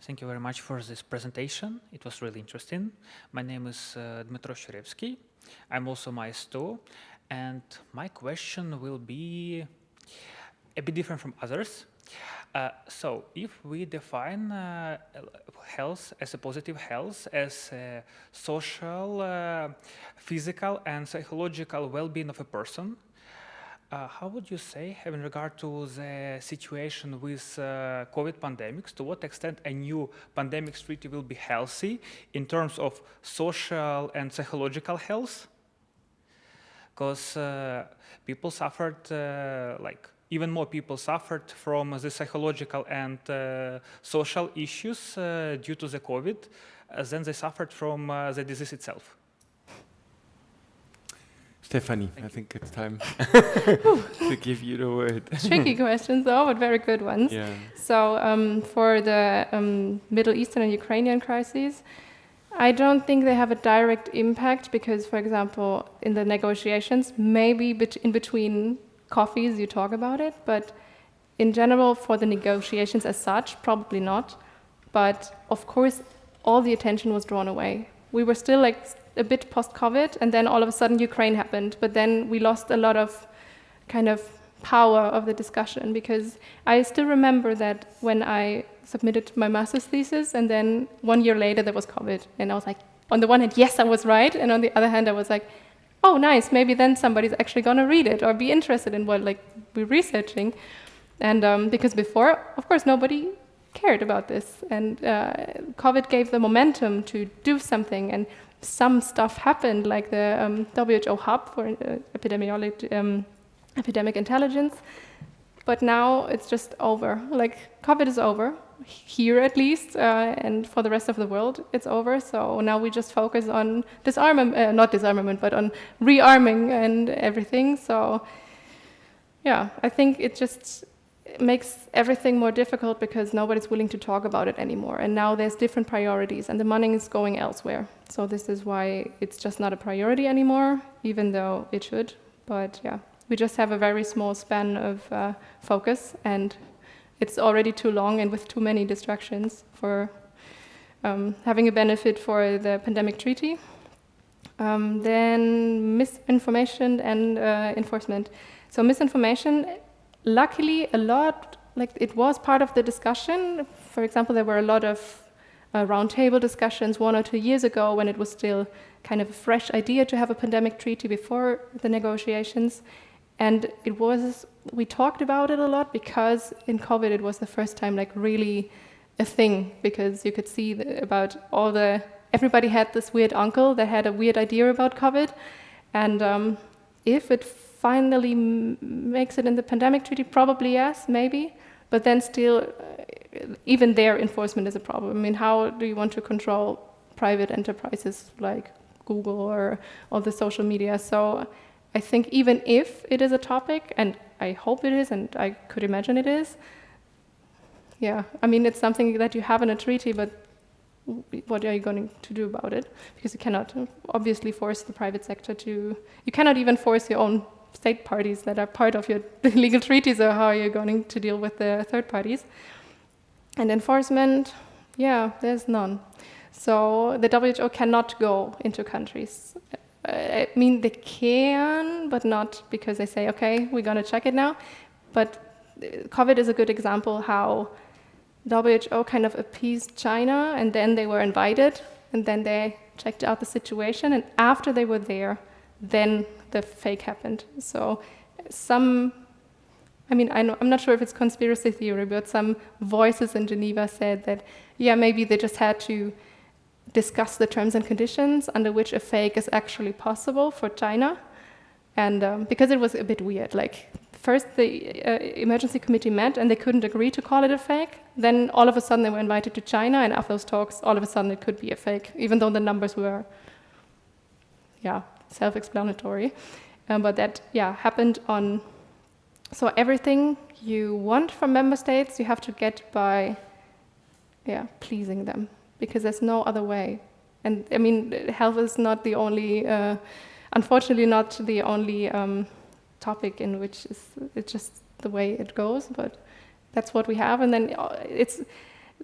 Thank you very much for this presentation. It was really interesting. My name is Dmitro. I'm also MyS2, and my question will be a bit different from others. So if we define health as a positive health, as a social, physical and psychological well-being of a person, how would you say, in regard to the situation with COVID pandemics, to what extent a new pandemics treaty will be healthy in terms of social and psychological health? Because people suffered, even more people suffered from the psychological and social issues due to the COVID than they suffered from the disease itself. Stephanie, I think it's time to give you the word. Tricky questions, though, but very good ones. Yeah. So for the Middle Eastern and Ukrainian crises, I don't think they have a direct impact because, for example, in the negotiations, maybe in between coffees you talk about it, but in general, for the negotiations as such, probably not. But of course, all the attention was drawn away. We were still a bit post-COVID, and then all of a sudden Ukraine happened. But then we lost a lot of kind of power of the discussion, because I still remember that when I submitted my master's thesis, and then 1 year later there was COVID, and I was like, on the one hand, yes, I was right, and on the other hand, I was like, oh, nice, maybe then somebody's actually gonna read it or be interested in what we're researching. And because before, of course, nobody cared about this, and COVID gave the momentum to do something, and some stuff happened, like the WHO hub for epidemic intelligence. But now it's just over. COVID is over, here at least, and for the rest of the world, it's over. So now we just focus on not disarmament, but on rearming and everything. So yeah, I think it just makes everything more difficult because nobody's willing to talk about it anymore. And now there's different priorities, and the money is going elsewhere. So this is why it's just not a priority anymore, even though it should. But yeah, we just have a very small span of focus, and it's already too long and with too many distractions for having a benefit for the pandemic treaty. Then misinformation and enforcement. So misinformation, luckily a lot, it was part of the discussion. For example, there were a lot of roundtable discussions 1 or 2 years ago when it was still kind of a fresh idea to have a pandemic treaty before the negotiations. And we talked about it a lot because in COVID it was the first time really a thing, because you could see everybody had this weird uncle that had a weird idea about COVID. And if it finally makes it in the pandemic treaty, probably yes, maybe. But then still, even their enforcement is a problem. I mean, how do you want to control private enterprises like Google or all the social media? So I think even if it is a topic, and I hope it is, and I could imagine it is, yeah, I mean, it's something that you have in a treaty, but what are you going to do about it? Because you cannot obviously force the private sector you cannot even force your own state parties that are part of your legal treaties, or how are you going to deal with the third parties? And enforcement, yeah, there's none. So the WHO cannot go into countries. I mean, they can, but not because they say, okay, we're going to check it now. But COVID is a good example how WHO kind of appeased China, and then they were invited, and then they checked out the situation, and after they were there, then the fake happened. So I mean, I'm not sure if it's conspiracy theory, but some voices in Geneva said that, yeah, maybe they just had to discuss the terms and conditions under which a fake is actually possible for China. And because it was a bit weird, like first the emergency committee met and they couldn't agree to call it a fake. Then all of a sudden they were invited to China, and after those talks, all of a sudden it could be a fake, even though the numbers were, self-explanatory. But that, happened on. So everything you want from member states, you have to get by, pleasing them, because there's no other way. And I mean, health is not the only, unfortunately, not the only topic in which it's just the way it goes. But that's what we have. And then it's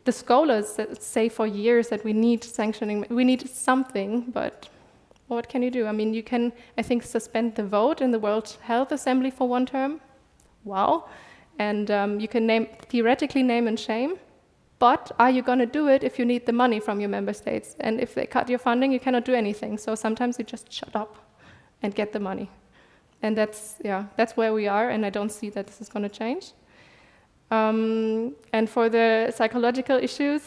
the scholars that say for years that we need sanctioning, we need something, but what can you do? I mean, you can, I think, suspend the vote in the World Health Assembly for one term. Wow. And you can theoretically name and shame, but are you going to do it if you need the money from your member states? And if they cut your funding, you cannot do anything. So sometimes you just shut up and get the money. And that's where we are, and I don't see that this is going to change. And for the psychological issues,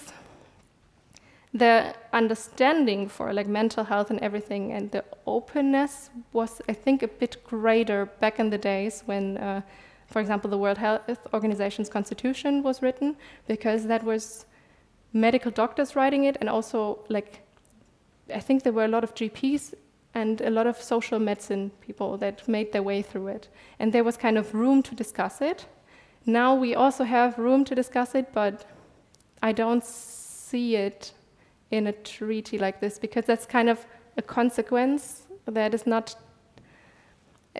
the understanding for like mental health and everything, and the openness was, I think, a bit greater back in the days when, for example, the World Health Organization's constitution was written, because that was medical doctors writing it, and also like, I think there were a lot of GPs and a lot of social medicine people that made their way through it. And there was kind of room to discuss it. Now we also have room to discuss it, but I don't see it in a treaty like this, because that's kind of a consequence that is not,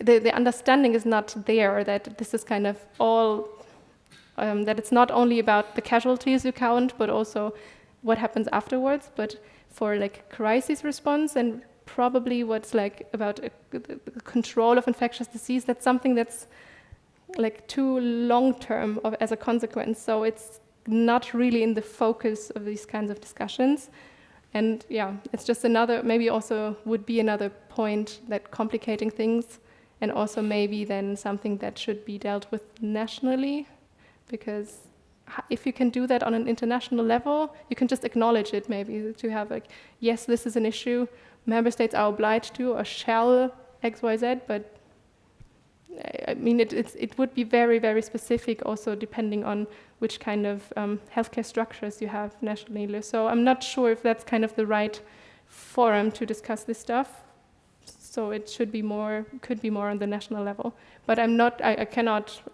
the understanding is not there, that this is kind of all, that it's not only about the casualties you count, but also what happens afterwards. But for like crisis response and probably what's like about the control of infectious disease, that's something that's like too long-term as a consequence. So it's not really in the focus of these kinds of discussions. And it's just another, maybe also would be another point that complicating things, and also maybe then something that should be dealt with nationally, because if you can do that on an international level, you can just acknowledge it, maybe to have like, yes, this is an issue, member states are obliged to or shall XYZ, but I mean, it would be very, very specific also depending on which kind of healthcare structures you have nationally. So I'm not sure if that's kind of the right forum to discuss this stuff. So it should be more, could be more on the national level. But I'm not, I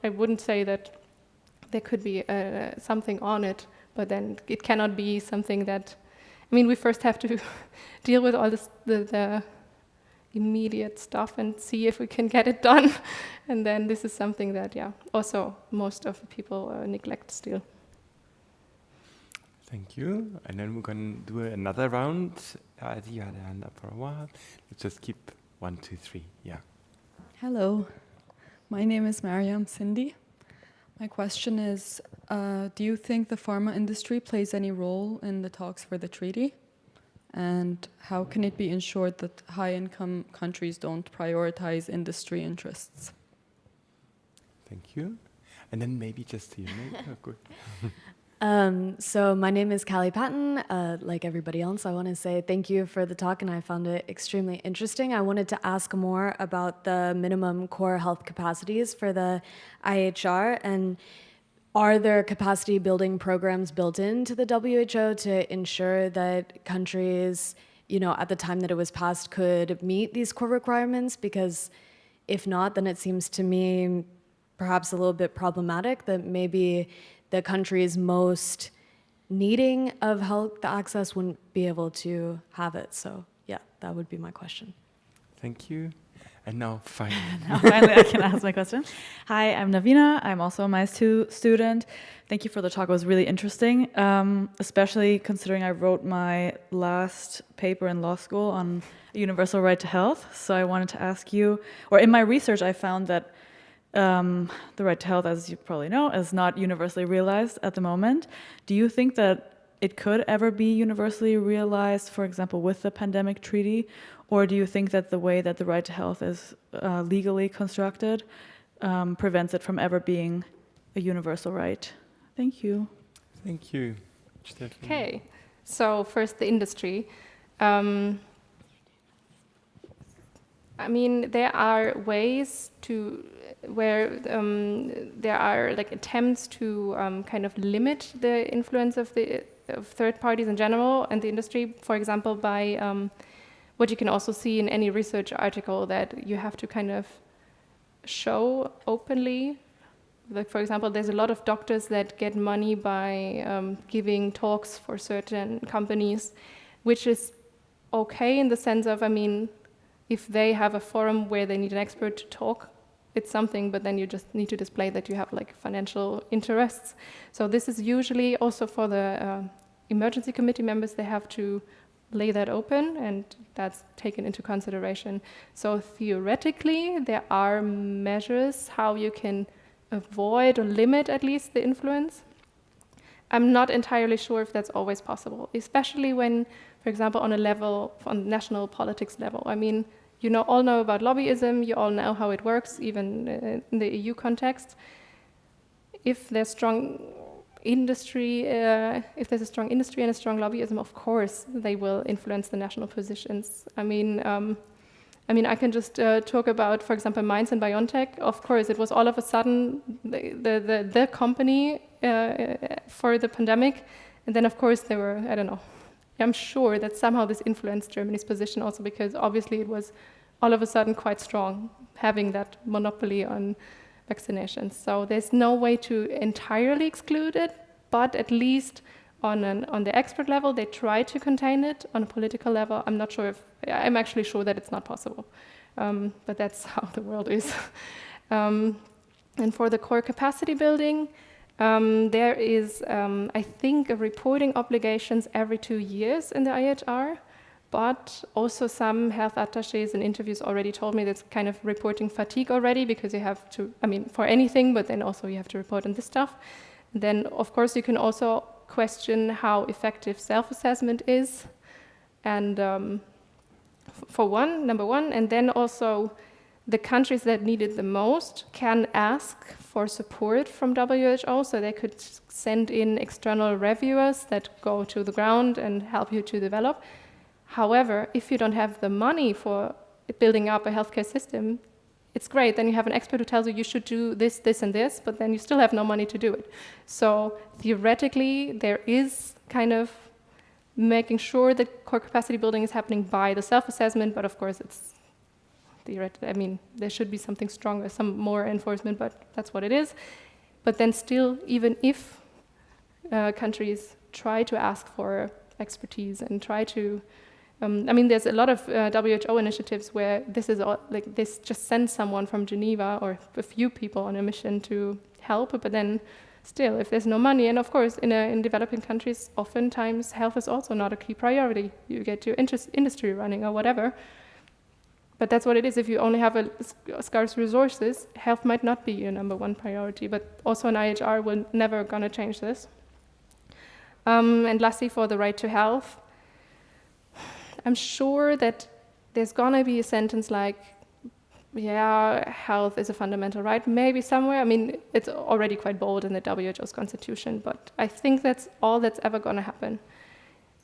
wouldn't say that there could be something on it, but then it cannot be something that, I mean, we first have to deal with all this, the immediate stuff and see if we can get it done. And then this is something that, also most of the people neglect still. Thank you. And then we're going to do another round. You had a hand up for a while. Let's just keep 1, 2, 3. Yeah. Hello. My name is Mariam Cindy. My question is, do you think the pharma industry plays any role in the talks for the treaty? And how can it be ensured that high-income countries don't prioritize industry interests? Thank you. And then maybe just to you. Oh, good. So my name is Callie Patton. Like everybody else, I want to say thank you for the talk, and I found it extremely interesting. I wanted to ask more about the minimum core health capacities for the IHR, and are there capacity building programs built into the WHO to ensure that countries, at the time that it was passed, could meet these core requirements? Because if not, then it seems to me perhaps a little bit problematic that maybe the countries most needing of health access wouldn't be able to have it. So that would be my question. Thank you. And now finally. I can ask my question. Hi, I'm Navina. I'm also a Mainz 2 student. Thank you for the talk. It was really interesting, especially considering I wrote my last paper in law school on a universal right to health. So I wanted to ask you, or in my research, I found that the right to health, as you probably know, is not universally realized at the moment. Do you think that it could ever be universally realized, for example, with the pandemic treaty? Or do you think that the way that the right to health is legally constructed prevents it from ever being a universal right. Thank you. Thank you. Stephanie. Okay, so first the industry. I mean, there are ways to where there are like attempts to kind of limit the influence of third parties in general and the industry. For example, by what you can also see in any research article, that you have to kind of show openly. Like, for example, there's a lot of doctors that get money by giving talks for certain companies, which is okay in the sense of, I mean, if they have a forum where they need an expert to talk, it's something, but then you just need to display that you have like financial interests. So this is usually also for the emergency committee members, they have to lay that open, and that's taken into consideration. So theoretically, there are measures how you can avoid or limit at least the influence. I'm not entirely sure if that's always possible, especially when, for example, on a level, on national politics level. I mean, you all know about lobbyism, you all know how it works, even in the EU context. If there's strong industry, if there's a strong industry and a strong lobbyism, of course, they will influence the national positions. I mean, I can just talk about, for example, Mainz and BioNTech. Of course, it was all of a sudden the company for the pandemic. And then, of course, there were, I don't know, I'm sure that somehow this influenced Germany's position also, because obviously it was all of a sudden quite strong, having that monopoly on vaccinations. So there's no way to entirely exclude it, but at least on the expert level, they try to contain it. On a political level, I'm not sure if, I'm actually sure that it's not possible. But that's how the world is. And for the core capacity building, there is, I think, a reporting obligations every 2 years in the IHR, but also some health attachés in interviews already told me that's kind of reporting fatigue already, because you have to, I mean, for anything, but then also you have to report on this stuff. And then, of course, you can also question how effective self-assessment is, and number one, and then also the countries that need it the most can ask for support from WHO, so they could send in external reviewers that go to the ground and help you to develop. However, if you don't have the money for building up a healthcare system, it's great, then you have an expert who tells you should do this, this, and this, but then you still have no money to do it. So theoretically, there is kind of making sure that core capacity building is happening by the self-assessment, but of course it's theoretically, I mean, there should be something stronger, some more enforcement, but that's what it is. But then still, even if countries try to ask for expertise and try to, I mean, there's a lot of WHO initiatives where this is all, like, this just sends someone from Geneva or a few people on a mission to help, but then still, if there's no money, and of course, in developing countries, oftentimes health is also not a key priority. You get your industry running or whatever. But that's what it is. If you only have scarce resources, health might not be your number one priority. But also an IHR will never gonna change this. And lastly, for the right to health, I'm sure that there's gonna be a sentence like, yeah, health is a fundamental right, maybe somewhere. I mean, it's already quite bold in the WHO's constitution, but I think that's all that's ever gonna happen.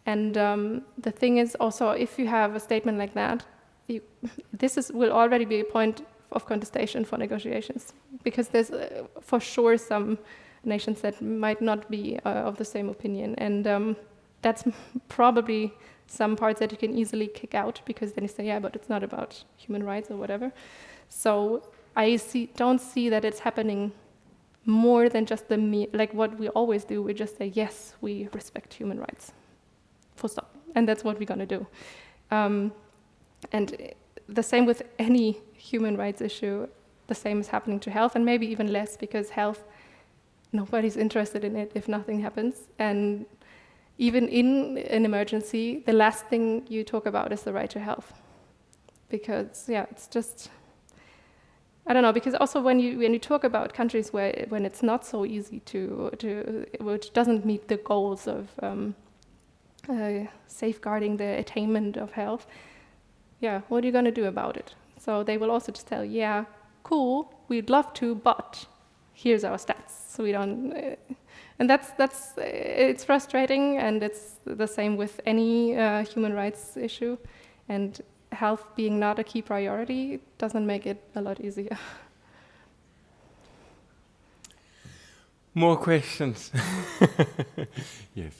And the thing is also, if you have a statement like that, will already be a point of contestation for negotiations, because there's for sure some nations that might not be of the same opinion, and that's probably some parts that you can easily kick out, because then you say, yeah, but it's not about human rights or whatever. So I don't see that it's happening more than just like what we always do. We just say, yes, we respect human rights, full stop, and that's what we're gonna do. And the same with any human rights issue, the same is happening to health, and maybe even less, because health, nobody's interested in it if nothing happens. And even in an emergency, the last thing you talk about is the right to health. Because, yeah, it's just, I don't know, because also when you talk about countries when it's not so easy which doesn't meet the goals of safeguarding the attainment of health, yeah, what are you going to do about it? So they will also just tell, yeah, cool, we'd love to, but here's our stats. So we don't, and that's it's frustrating, and it's the same with any human rights issue. And health being not a key priority doesn't make it a lot easier. More questions? Yes.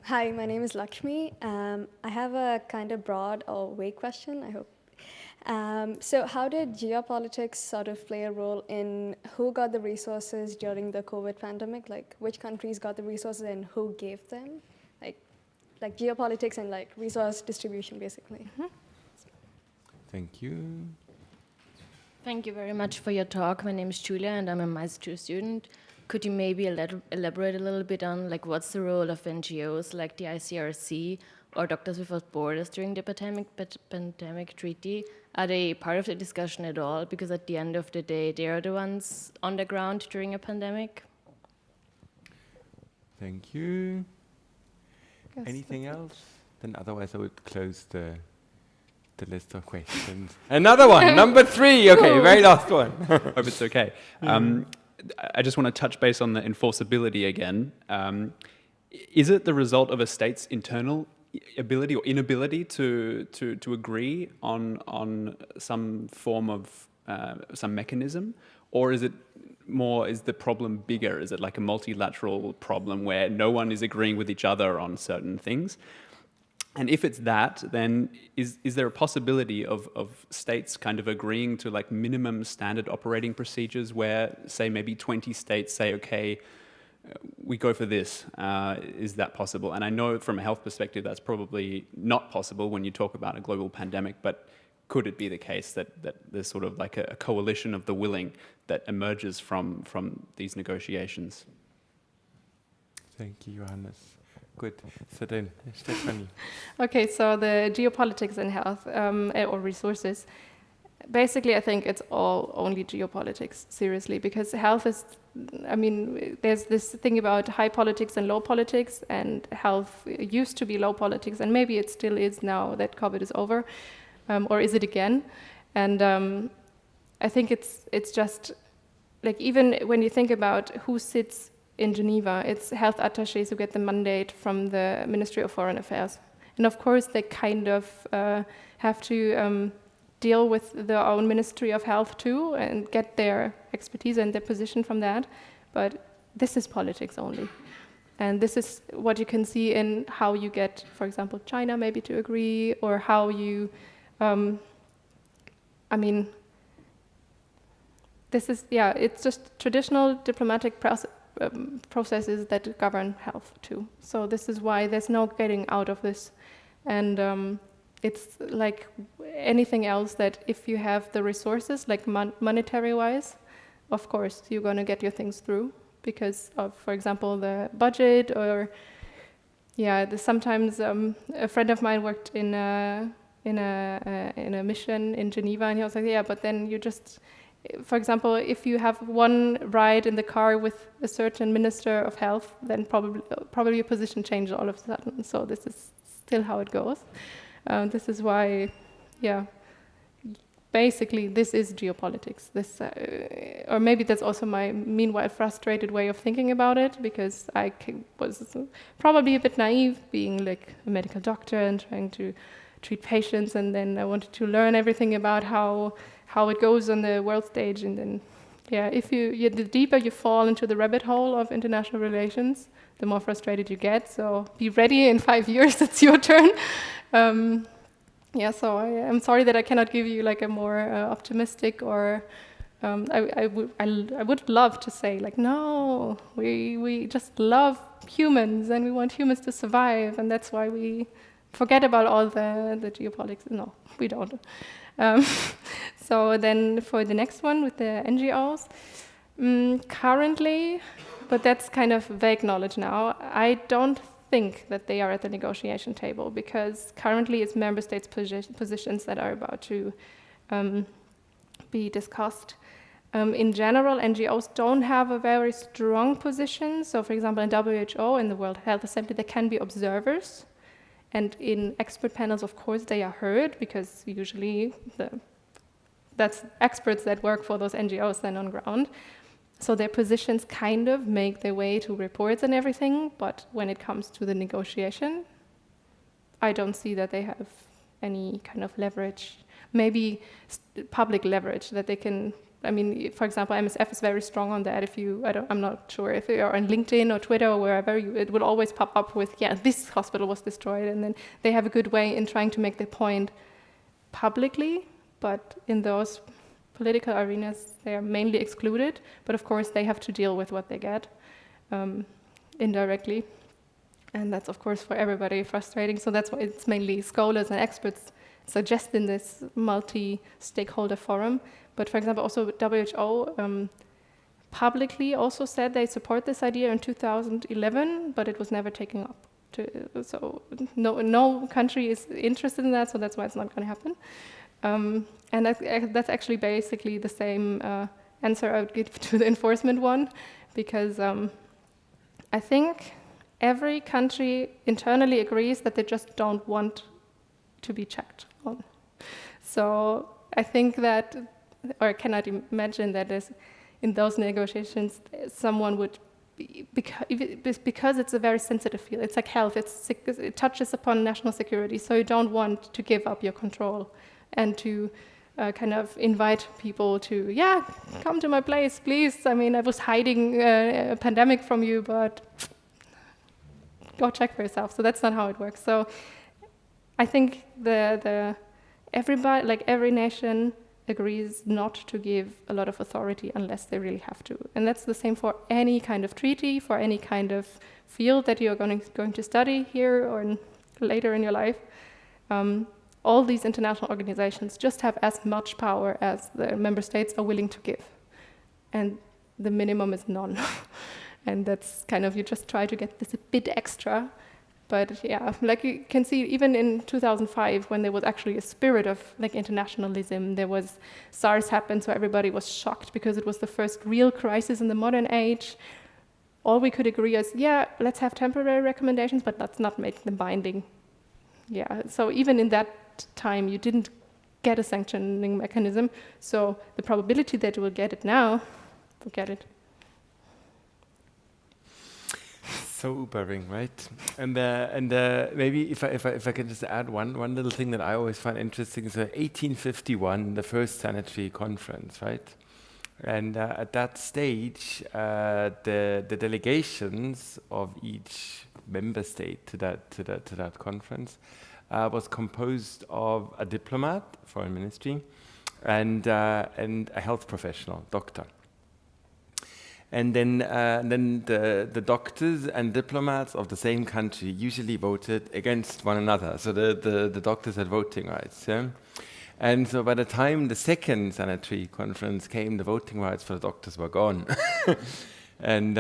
Hi, my name is Lakshmi. I have a kind of broad or vague question, I hope. So how did geopolitics sort of play a role in who got the resources during the COVID pandemic? Like, which countries got the resources and who gave them? Like geopolitics and like resource distribution, basically. Mm-hmm. Thank you. Thank you very much for your talk. My name is Julia, and I'm a Mainz 2 student. Could you maybe elaborate a little bit on like what's the role of NGOs like the ICRC or Doctors Without Borders during the pandemic treaty? Are they part of the discussion at all? Because at the end of the day, they are the ones on the ground during a pandemic. Thank you. Anything else? Then otherwise I would close the list of questions. Another one, number 3. Okay, very last one. Hope it's okay. I just want to touch base on the enforceability again. Is it the result of a state's internal ability or inability to agree on some form of some mechanism, or is the problem bigger? Is it like a multilateral problem where no one is agreeing with each other on certain things? And if it's that, then is there a possibility of states kind of agreeing to like minimum standard operating procedures where, say, maybe 20 states say, okay, we go for this? Is that possible? And I know from a health perspective that's probably not possible when you talk about a global pandemic, but could it be the case that there's sort of like a coalition of the willing that emerges from these negotiations? Thank you, Johannes. Good. So then, Stephanie. Okay, so the geopolitics in health or resources. Basically, I think it's all only geopolitics, seriously, because health is, I mean, there's this thing about high politics and low politics, and health used to be low politics, and maybe it still is now that COVID is over, or is it again? And I think it's just, like, even when you think about who sits in Geneva, it's health attachés who get the mandate from the Ministry of Foreign Affairs. And of course, they kind of have to deal with their own Ministry of Health too and get their expertise and their position from that. But this is politics only. And this is what you can see in how you get, for example, China maybe to agree, or how you, I mean, this is, yeah, it's just traditional diplomatic processes that govern health too. So this is why there's no getting out of this. And it's like anything else, that if you have the resources, like monetary-wise, of course, you're going to get your things through because of, for example, the budget, or, yeah, sometimes a friend of mine worked in a mission in Geneva, and he was like, yeah, but then you just, for example, if you have one ride in the car with a certain minister of health, then probably your position changes all of a sudden. So this is still how it goes. This is why, yeah, basically this is geopolitics. This, or maybe that's also my meanwhile frustrated way of thinking about it, because I was probably a bit naive, being like a medical doctor and trying to treat patients, and then I wanted to learn everything about how it goes on the world stage, and then, yeah, the deeper you fall into the rabbit hole of international relations, the more frustrated you get. So be ready, in 5 years, it's your turn. Yeah, so I'm sorry that I cannot give you like a more optimistic, or I would love to say like, no, we just love humans and we want humans to survive, and that's why we forget about all the geopolitics. No, we don't. So then for the next one with the NGOs, currently, but that's kind of vague knowledge now, I don't think that they are at the negotiation table, because currently it's member states' positions that are about to be discussed. In general, NGOs don't have a very strong position. So for example, in WHO, in the World Health Assembly, there can be observers. And in expert panels, of course, they are heard, because usually the that's experts that work for those NGOs then on ground. So their positions kind of make their way to reports and everything, but when it comes to the negotiation, I don't see that they have any kind of leverage, maybe public leverage that they can. I mean, for example, MSF is very strong on that. I'm not sure if you're on LinkedIn or Twitter or wherever, it will always pop up with, yeah, this hospital was destroyed, and then they have a good way in trying to make the point publicly, but in those political arenas, they are mainly excluded, but of course they have to deal with what they get indirectly. And that's, of course, for everybody frustrating. So that's why it's mainly scholars and experts suggest in this multi-stakeholder forum. But for example, also WHO publicly also said they support this idea in 2011, but it was never taken up. So no country is interested in that, so that's why it's not going to happen. And that's actually basically the same answer I would give to the enforcement one, because I think every country internally agrees that they just don't want to be checked on. So I think that, or I cannot imagine that in those negotiations someone would, because it's a very sensitive field, it's like health, it touches upon national security, so you don't want to give up your control and to kind of invite people to, yeah, come to my place, please. I mean, I was hiding a pandemic from you, but go check for yourself. So that's not how it works. So I think everybody, like every nation, agrees not to give a lot of authority unless they really have to. And that's the same for any kind of treaty, for any kind of field that you're going to study here or later in your life. All these international organizations just have as much power as the member states are willing to give. And the minimum is none. And that's kind of, you just try to get this a bit extra. But yeah, like you can see, even in 2005, when there was actually a spirit of like internationalism, there was SARS happened, so everybody was shocked because it was the first real crisis in the modern age. All we could agree is, yeah, let's have temporary recommendations, but let's not make them binding. Yeah, so even in that time, you didn't get a sanctioning mechanism, so the probability that you will get it now, forget it. Sobering, right? And maybe if I can just add one little thing that I always find interesting. So 1851, the first sanitary conference, right? And at that stage, the delegations of each member state to that conference was composed of a diplomat, foreign ministry, and a health professional, doctor. And then the doctors and diplomats of the same country usually voted against one another. So the doctors had voting rights. Yeah? And so by the time the second sanitary conference came, the voting rights for the doctors were gone. And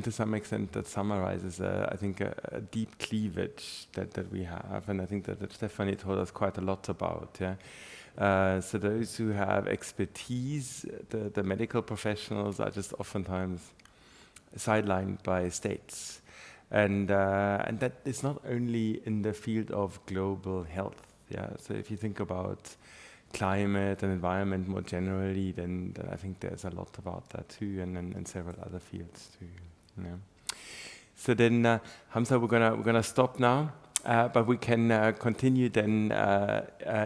to some extent that summarizes, I think, a deep cleavage that we have. And I think that Stephanie told us quite a lot about. Yeah? So those who have expertise, the medical professionals, are just oftentimes sidelined by states. And that is not only in the field of global health. Yeah? So if you think about climate and environment more generally, then I think there's a lot about that too, and several other fields too. Yeah. So then, Hamza, we're gonna stop now. But we can continue then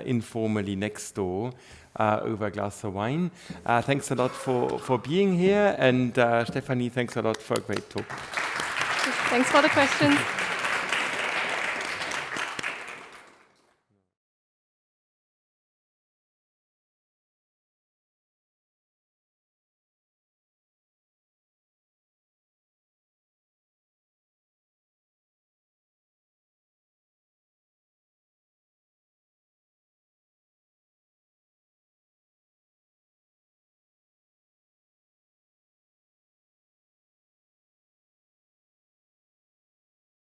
informally next door over a glass of wine. Thanks a lot for being here, and Stephanie, thanks a lot for a great talk. Thanks for the questions.